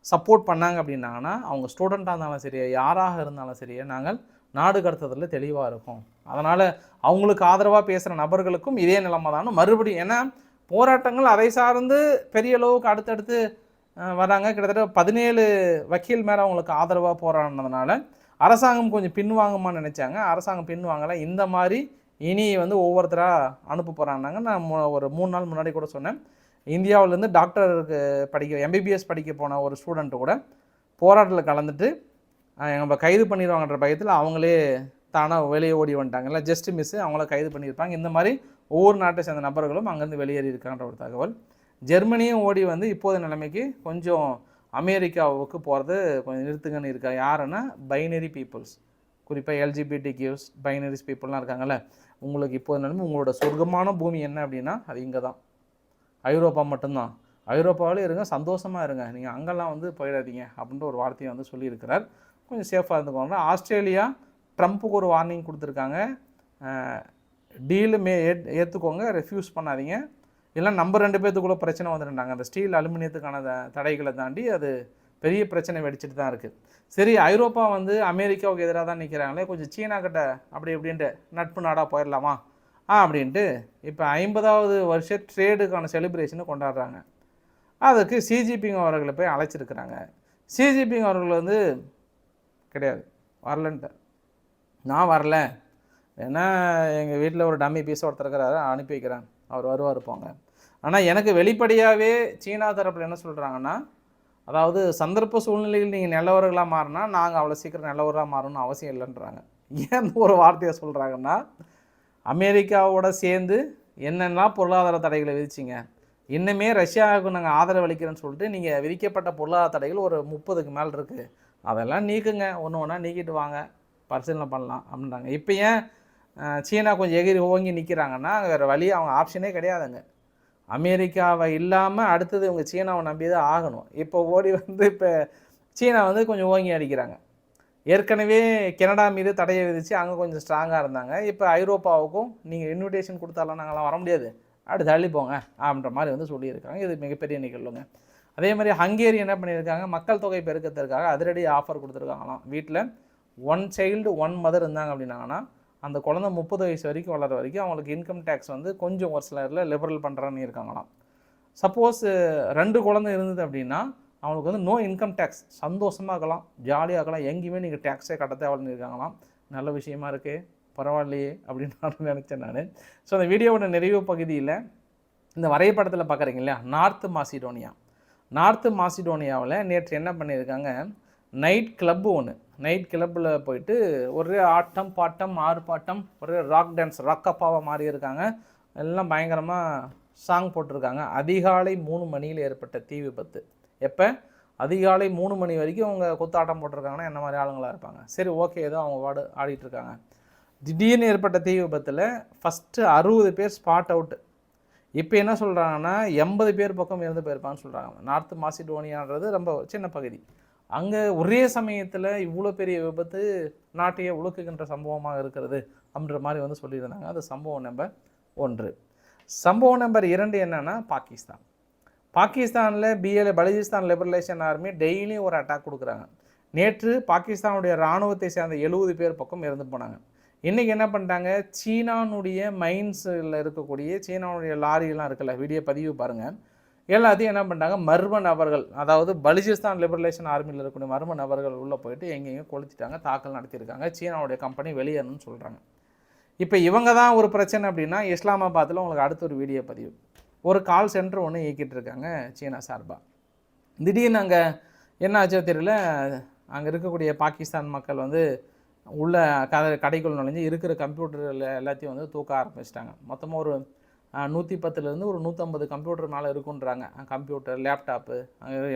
சப்போர்ட் பண்ணாங்க அப்படின்னாங்கன்னா, அவங்க ஸ்டூடெண்ட்டாக இருந்தாலும் சரி, யாராக இருந்தாலும் சரி, நாங்கள் நாடு கடத்துறதுல தெளிவாக இருக்கும். அதனால் அவங்களுக்கு ஆதரவாக பேசுகிற நபர்களுக்கும் இதே நிலைமை தான் மறுபடியும். ஏன்னா போராட்டங்கள் அதை சார்ந்து பெரிய அளவுக்கு அடுத்தடுத்து வராங்க. கிட்டத்தட்ட 17 வக்கீல் மேலே அவங்களுக்கு ஆதரவாக போராடினதுனால அரசாங்கம் கொஞ்சம் பின்வாங்குமான்னு நினச்சாங்க. அரசாங்கம் பின்வாங்கலை. இந்த மாதிரி இனி வந்து ஒவ்வொருத்தராக அனுப்ப போகிறாங்க. நான் ஒரு 3 நாள் முன்னாடி கூட சொன்னேன், இந்தியாவிலேருந்து டாக்டருக்கு எம்பிபிஎஸ் படிக்க போன ஒரு ஸ்டூடெண்ட்டு கூட போராட்டத்தில் கலந்துட்டு நம்ம கைது பண்ணிடுவாங்கன்ற பயத்தில் அவங்களே தானாக வெளியே ஓடி வந்துட்டாங்கல்ல, ஜஸ்ட் மிஸ்ஸு, அவங்கள கைது பண்ணியிருப்பாங்க. இந்த மாதிரி ஒவ்வொரு நாட்டை சேர்ந்த நபர்களும் அங்கேருந்து வெளியேறி இருக்கான்ற ஒரு தகவல். ஜெர்மனியும் ஓடி வந்து இப்போது நிலைமைக்கு கொஞ்சம் அமெரிக்காவுக்கு போகிறது கொஞ்சம் நிறுத்துங்கன்னு இருக்கா. யாருன்னா பைனரி பீப்புள்ஸ், குறிப்பாக எல்ஜிபிடி கியூஸ் பைனரிஸ் பீப்புளெலாம் இருக்காங்கல்ல, உங்களுக்கு இப்போது நிலைமை உங்களோட சொர்க்கமான பூமி என்ன அப்படின்னா அது இங்கே தான், ஐரோப்பா மட்டும்தான். ஐரோப்பாவிலே இருங்க, சந்தோஷமாக இருங்க, நீங்கள் அங்கெல்லாம் வந்து போயிடாதீங்க அப்படின்ற ஒரு வார்த்தையை வந்து சொல்லியிருக்கிறார். கொஞ்சம் சேஃபாக இருந்துக்கோங்க. ஆஸ்திரேலியா ட்ரம்ப்புக்கு ஒரு வார்னிங் கொடுத்துருக்காங்க, டீலு ஏற்றுக்கோங்க, ரெஃப்யூஸ் பண்ணாதீங்க, இல்லை நம்ம 2 பேர்த்துக்குள்ளே பிரச்சனை வந்துட்டாங்க. அந்த ஸ்டீல் அலுமினியத்துக்கான தடைகளை தாண்டி அது பெரிய பிரச்சனை வெடிச்சிட்டு தான் இருக்குது. சரி, ஐரோப்பா வந்து அமெரிக்காவுக்கு எதிராக தான் நிற்கிறாங்களே, கொஞ்சம் சீனா கிட்ட அப்படி இப்படின்ட்டு நட்பு நாடாக போயிடலாமா அப்படின்ட்டு இப்போ 50வது வருஷ ட்ரேடுக்கான செலிப்ரேஷனை கொண்டாடுறாங்க. அதுக்கு சிஜிபிங் அவர்களை போய் அழைச்சிருக்கிறாங்க. சிஜிபிங் அவர்கள் வந்து கிடையாது, வரலன்ட்டு. நான் வரல, ஏன்னா எங்கள் வீட்டில் ஒரு டம்மி பீஸ் ஒருத்தர் இருக்கிறாரு, அனுப்பி வைக்கிறேன், அவர் வருவார் போங்க. ஆனால் எனக்கு வெளிப்படையாகவே சீனா தரப்பில் என்ன சொல்கிறாங்கன்னா, அதாவது சந்தர்ப்ப சூழ்நிலையில் நீங்கள் நல்லவர்களாக மாறினா நாங்கள் அவ்வளோ சீக்கிரம் நல்லவராக மாறணும்னு அவசியம் இல்லைன்றாங்க. ஏன் ஒரு வார்த்தையை சொல்கிறாங்கன்னா, அமெரிக்காவோட சேர்ந்து என்னென்னலாம் பொருளாதார தடைகளை விதிச்சிங்க, இன்னுமே ரஷ்யாவுக்கு நாங்கள் ஆதரவு அளிக்கிறேன்னு சொல்லிட்டு நீங்கள் விதிக்கப்பட்ட பொருளாதார தடைகள் ஒரு 30க்கு மேலே இருக்குது, அதெல்லாம் நீக்குங்க, ஒன்று ஒன்றா நீக்கிட்டு வாங்க, பரிசீலனை பண்ணலாம் அப்படின்றாங்க. இப்போ ஏன் சீனா கொஞ்சம் எகிரி ஓங்கி நிற்கிறாங்கன்னா, வேறு வழி, அவங்க ஆப்ஷனே கிடையாதுங்க. அமெரிக்காவை இல்லாமல் அடுத்தது இவங்க சீனாவை நம்பி தான் ஆகணும். இப்போ ஓடி வந்து இப்போ சீனா வந்து கொஞ்சம் ஓங்கி அடிக்கிறாங்க. ஏற்கனவே கனடா மீது தடையை விதித்து அங்கே கொஞ்சம் ஸ்ட்ராங்காக இருந்தாங்க. இப்போ ஐரோப்பாவுக்கும் நீங்கள் இன்விடேஷன் கொடுத்தாலும் நாங்களாம் வர முடியாது, அப்படி தள்ளி போங்க அப்படின்ற மாதிரி வந்து சொல்லியிருக்காங்க. இது மிகப்பெரிய நிகழ்வுங்க. அதே மாதிரி ஹங்கேரி என்ன பண்ணியிருக்காங்க, மக்கள் தொகை பெருக்கத்திற்காக அதிரடி ஆஃபர் கொடுத்துருக்காங்களாம். வீட்டில் 1 சைல்டு 1 மதர் இருந்தாங்க அப்படின்னாங்கன்னா அந்த குழந்தை 30 வயசு வரைக்கும் வளர வரைக்கும் அவங்களுக்கு இன்கம் டேக்ஸ் வந்து கொஞ்சம் ஒரு சிலரில் லிபரல் பண்ணுறான்னு இருக்காங்களாம். சப்போஸ் 2 குழந்தை இருந்தது அப்படின்னா அவங்களுக்கு வந்து நோ இன்கம் டேக்ஸ், சந்தோஷமாக இருக்கலாம், ஜாலியாக இருக்கலாம், எங்கேயுமே நீங்கள் டேக்ஸே கட்ட தேவைன்னு இருக்காங்களாம். நல்ல விஷயமா இருக்கே, பரவாயில்லையே அப்படின்னு நான் நினச்சேன் நான். ஸோ அந்த வீடியோவோட நிறைவு பகுதியில் இந்த வரைபடத்தில் பார்க்குறீங்க இல்லையா, நார்த்து மாசிடோனியாவில் நேற்று என்ன பண்ணியிருக்காங்க, நைட் கிளப்பு ஒன்று, நைட் கிளப்பில் போயிட்டு ஒரே ஆட்டம் பாட்டம் ஆர்ப்பாட்டம், ஒரே ராக் டான்ஸ், ராக்கப்பாவாக மாறி இருக்காங்க. எல்லாம் பயங்கரமாக சாங் போட்டிருக்காங்க. அதிகாலை 3 மணியில் ஏற்பட்ட தீ விபத்து. எப்போ? அதிகாலை 3 மணி வரைக்கும் அவங்க குத்தாட்டம் போட்டிருக்காங்கன்னா என்ன மாதிரி ஆளுங்களாக இருப்பாங்க. சரி, ஓகே, ஏதோ அவங்க ஆடிட்டுருக்காங்க. திடீர்னு ஏற்பட்ட தீ விபத்தில் ஃபஸ்ட்டு 60 பேர் ஸ்பாட் அவுட்டு. இப்போ என்ன சொல்கிறாங்கன்னா 80 பேர் பக்கம் இறந்து போயிருப்பான்னு சொல்கிறாங்க. நார்த் மாசிடோனியான்றது ரொம்ப சின்ன பகுதி. அங்கே ஒரே சமயத்தில் இவ்வளோ பெரிய விபத்து நாட்டையே உலுக்குகின்ற சம்பவமாக இருக்கிறது அப்படின்ற மாதிரி வந்து சொல்லியிருந்தாங்க. அது சம்பவம் நம்பர் 1. சம்பவம் நம்பர் 2 என்னென்னா பாகிஸ்தானில் பலுசிஸ்தான் லிபரலேஷன் ஆர்மி டெய்லியும் ஒரு அட்டாக் கொடுக்குறாங்க. நேற்று பாகிஸ்தானுடைய இராணுவத்தை சேர்ந்த 70 பேர் பக்கம் இறந்து போனாங்க. இன்றைக்கி என்ன பண்ணிட்டாங்க, சீனானுடைய மைன்ஸில் இருக்கக்கூடிய சீனானுடைய லாரியெல்லாம் இருக்குல்ல, வீடியோ பதிவு பாருங்கள், எல்லாத்தையும் என்ன பண்ணிட்டாங்க, மர்ம நபர்கள், அதாவது பலுசிஸ்தான் லிபரலேஷன் ஆர்மியில் இருக்கக்கூடிய மர்ம நபர்கள் உள்ளே போயிட்டு எங்கெங்கேயும் கொளுத்திட்டாங்க, தாக்கல் நடத்தியிருக்காங்க. சீனாவுடைய கம்பெனி வெளியேறணும்னு சொல்கிறாங்க. இப்போ இவங்க தான் ஒரு பிரச்சனை அப்படின்னா, இஸ்லாமாபாத்தில் உங்களுக்கு அடுத்த ஒரு வீடியோ பதிவு, ஒரு கால் சென்டர் ஒன்று இயக்கிட்டு இருக்காங்க சீனா சார்பாக. திடீர்னு அங்கே என்ன ஆச்சோ தெரியல, அங்கே இருக்கக்கூடிய பாகிஸ்தான் மக்கள் வந்து உள்ள கடைக்குள் நுழைஞ்சு இருக்கிற கம்ப்யூட்டரில் எல்லாத்தையும் வந்து தூக்க ஆரம்பிச்சிட்டாங்க. மொத்தமாக ஒரு 110லேருந்து ஒரு 150 கம்ப்யூட்டர் மேலே இருக்குன்றாங்க. கம்ப்யூட்டர், லேப்டாப்பு,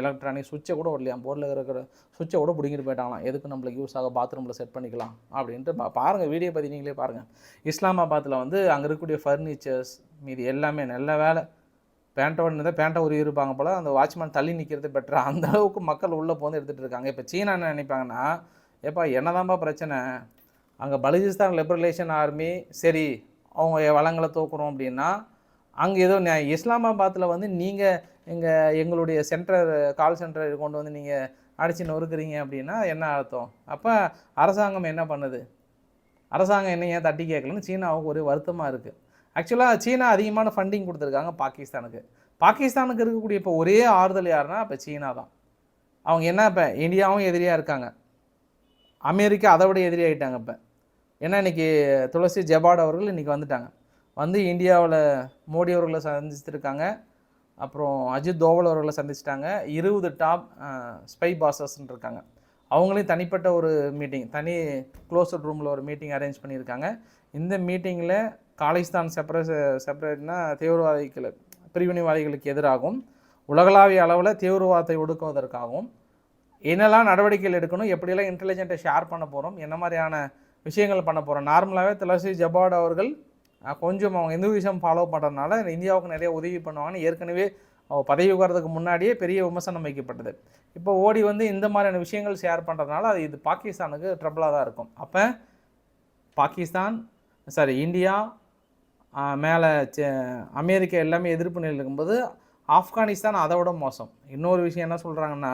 எலக்ட்ரானிக் சுவிட்சை கூட வரலையாம், போர்டில் இருக்கிற சுவிட்சை கூட பிடிங்கிட்டு போயிட்டாங்களாம். எதுக்கு நம்மளுக்கு யூஸ் ஆக பாத்ரூமில் செட் பண்ணிக்கலாம் அப்படின்ட்டு பாருங்கள், வீடியோ பற்றி நீங்களே பாருங்கள். இஸ்லாமாபாத்தில் வந்து அங்கே இருக்கக்கூடிய ஃபர்னிச்சர்ஸ் மீது எல்லாமே நல்ல வேலை, பேண்ட்டை உருவி இருப்பாங்க போல், அந்த வாட்ச்மேன் தள்ளி நிற்கிறது பெட்டர், அந்த அளவுக்கு மக்கள் உள்ளே போந்து எடுத்துகிட்டு இருக்காங்க. இப்போ சீனா என்ன நினைப்பாங்கன்னா, ஏப்பா என்னதான்ப்பா பிரச்சனை, அங்கே பலுசிஸ்தான் லிபரலேஷன் ஆர்மி சரி அவங்க வளங்களை தூக்குறோம் அப்படின்னா, அங்கே ஏதோ இஸ்லாமாபாத்தில் வந்து நீங்கள் எங்களுடைய கால் சென்டர் கொண்டு வந்து நீங்கள் அடித்து நொறுக்குறீங்க அப்படின்னா என்ன அர்த்தம்? அப்போ அரசாங்கம் என்ன பண்ணுது, அரசாங்கம் என்ன ஏன் தட்டி கேட்கலன்னு சீனாவுக்கு ஒரு வருத்தமாக இருக்குது. ஆக்சுவலாக சீனா அதிகமான ஃபண்டிங் கொடுத்துருக்காங்க பாகிஸ்தானுக்கு இருக்கக்கூடிய இப்போ ஒரே ஆறுதல் யாருன்னா இப்போ சீனா தான். அவங்க என்ன, இப்போ இந்தியாவும் எதிரியாக இருக்காங்க, அமெரிக்கா அதை விட எதிரி ஆகிட்டாங்க. இப்போ ஏன்னா இன்றைக்கி துளசி ஜெபார்ட் அவர்கள் இன்றைக்கி வந்துட்டாங்க, வந்து இந்தியாவில் மோடி அவர்களை சந்திச்சிருக்காங்க, அப்புறம் அஜித் தோவல் அவர்களை சந்திச்சிட்டாங்க. 20 டாப் ஸ்பை பாஸஸ்ன்னு இருக்காங்க, அவங்களையும் தனிப்பட்ட ஒரு மீட்டிங், தனி க்ளோஸ்ட் ரூமில் ஒரு மீட்டிங் அரேஞ்ச் பண்ணியிருக்காங்க. இந்த மீட்டிங்கில் காலிஸ்தான் செப்பரேட்னா பிரிவினைவாதிகளுக்கு எதிராகவும் உலகளாவிய அளவில் தீவிரவாதத்தை ஒடுக்குவதற்காகவும் என்னெல்லாம் நடவடிக்கைகள் எடுக்கணும், எப்படியெல்லாம் இன்டெலிஜென்ட்டை ஷேர் பண்ண போகிறோம், என்ன மாதிரியான விஷயங்கள் பண்ண போகிறோம். நார்மலாகவே துளசி ஜெபார்ட் அவர்கள் கொஞ்சம் அவங்க இந்துவிசம் ஃபாலோ பண்ணுறதுனால இந்தியாவுக்கு நிறைய உதவி பண்ணுவாங்கன்னு ஏற்கனவே பதவி உட்காரதுக்கு முன்னாடியே பெரிய விமர்சனம் வைக்கப்பட்டது. இப்போ ஓடி வந்து இந்த மாதிரியான விஷயங்கள் ஷேர் பண்ணுறதுனால இது பாகிஸ்தானுக்கு ட்ரபிளாக தான் இருக்கும். அப்போ இந்தியா மேலே அமெரிக்கா எல்லாமே எதிர்ப்பு நிலையில் இருக்கும்போது ஆப்கானிஸ்தான் அதை விட மோசம். இன்னொரு விஷயம் என்ன சொல்கிறாங்கன்னா,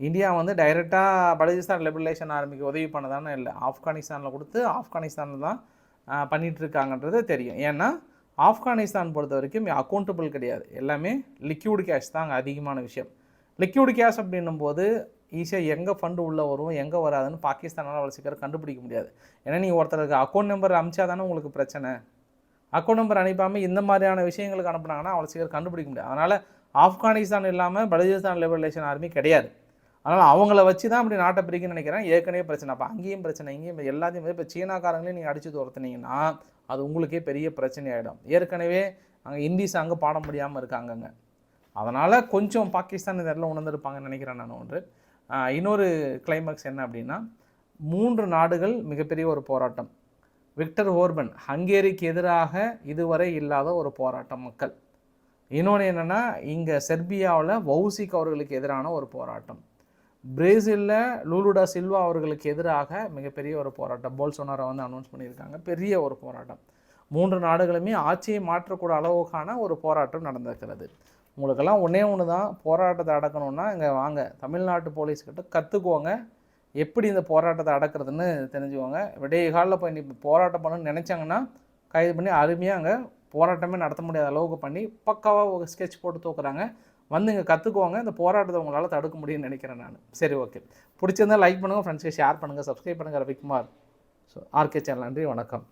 இந்தியா வந்து டைரெக்டாக பலுசிஸ்தான் லிபரலேஷன் ஆர்மிக்கு உதவி பண்ணதானே இல்லை, ஆப்கானிஸ்தானில் கொடுத்து ஆப்கானிஸ்தானில் தான் பண்ணிகிட்ருக்காங்கன்றது தெரியும். ஏன்னா ஆப்கானிஸ்தான் பொறுத்த வரைக்கும் அக்கௌண்டபிள் கிடையாது, எல்லாமே லிக்யூடு கேஷ் தான் அங்கே அதிகமான விஷயம். லிக்யூடு கேஷ் அப்படின்னும் போது ஈஸியாக எங்கே ஃபண்டு உள்ளே வரும் எங்கே வராதுன்னு பாகிஸ்தானால் அவ்வளோ சீக்கிரம் கண்டுபிடிக்க முடியாது. ஏன்னா நீங்கள் ஒருத்தருக்கு அக்கௌண்ட் நம்பர் அனுப்பிச்சா தானே உங்களுக்கு பிரச்சனை, அக்கௌண்ட் நம்பர் அனுப்பாமல் இந்த மாதிரியான விஷயங்களுக்கு அனுப்புனாங்கன்னா அவ்வளோ சீக்கிரம் கண்டுபிடிக்க முடியாது. அதனால் ஆப்கானிஸ்தான் இல்லாமல் பலுசிஸ்தான் லிபரலேஷன் ஆர்மி கிடையாது. அதனால் அவங்கள வச்சு தான் அப்படி நாட்டை பிரிக்கணும்னு நினைக்கிறேன். ஏற்கனவே பிரச்சனை, அப்போ அங்கேயும் பிரச்சனை, இங்கேயும் எல்லாத்தையும் இப்போ சீனாக்காரங்களையும் நீங்கள் அடித்து துரத்துனீங்கன்னா அது உங்களுக்கே பெரிய பிரச்சனை ஆகிடும். ஏற்கனவே அங்கே இந்திஸ் அங்கே பாட முடியாமல் இருக்காங்கங்க. அதனால் கொஞ்சம் பாகிஸ்தான் இதெல்லாம் உணர்ந்துருப்பாங்கன்னு நினைக்கிறேன் நான். இன்னொரு கிளைமேக்ஸ் என்ன அப்படின்னா, 3 நாடுகள் மிகப்பெரிய ஒரு போராட்டம். விக்டர் ஓர்பன் ஹங்கேரிக்கு எதிராக இதுவரை இல்லாத ஒரு போராட்டம் மக்கள். இன்னொன்று என்னென்னா, இங்கே செர்பியாவில் வவுசிக் அவர்களுக்கு எதிரான ஒரு போராட்டம். பிரேசிலில் லூலுடா சில்வா அவர்களுக்கு எதிராக மிகப்பெரிய ஒரு போராட்டம், போல்சோனாரோ வந்து அனௌன்ஸ் பண்ணியிருக்காங்க, பெரிய ஒரு போராட்டம். 3 நாடுகளுமே ஆட்சியை மாற்றக்கூட அளவுக்கான ஒரு போராட்டம் நடந்திருக்கிறது. உங்களுக்கெல்லாம் ஒன்று தான், போராட்டத்தை அடக்கணுன்னா இங்கே வாங்க, தமிழ்நாட்டு போலீஸ்கிட்ட கற்றுக்குவோங்க, எப்படி இந்த போராட்டத்தை அடக்கிறதுன்னு தெரிஞ்சுக்கோங்க. விடிய காலில் போய் இப்போ போராட்டம் பண்ணணும்னு நினச்சாங்கன்னா கைது பண்ணி அருமையாக அங்கே போராட்டமே நடத்த முடியாத அளவுக்கு பண்ணி பக்காவாக ஒரு ஸ்கெட்ச் போட்டு தூக்குறாங்க. வந்து இங்கே கற்றுக்குவாங்க, இந்த போராட்டத்தை உங்களால் தடுக்க முடியும்னு நினைக்கிறேன் நான். சரி, ஓகே, பிடிச்சிருந்தால் லைக் பண்ணுங்கள், ஃப்ரெண்ட்ஸ்க்கு ஷேர் பண்ணுங்கள், சப்ஸ்கிரைப் பண்ணுங்கள். ரவிக்குமார். ஸோ ஆர்கே சேனல் நன்றி, வணக்கம்.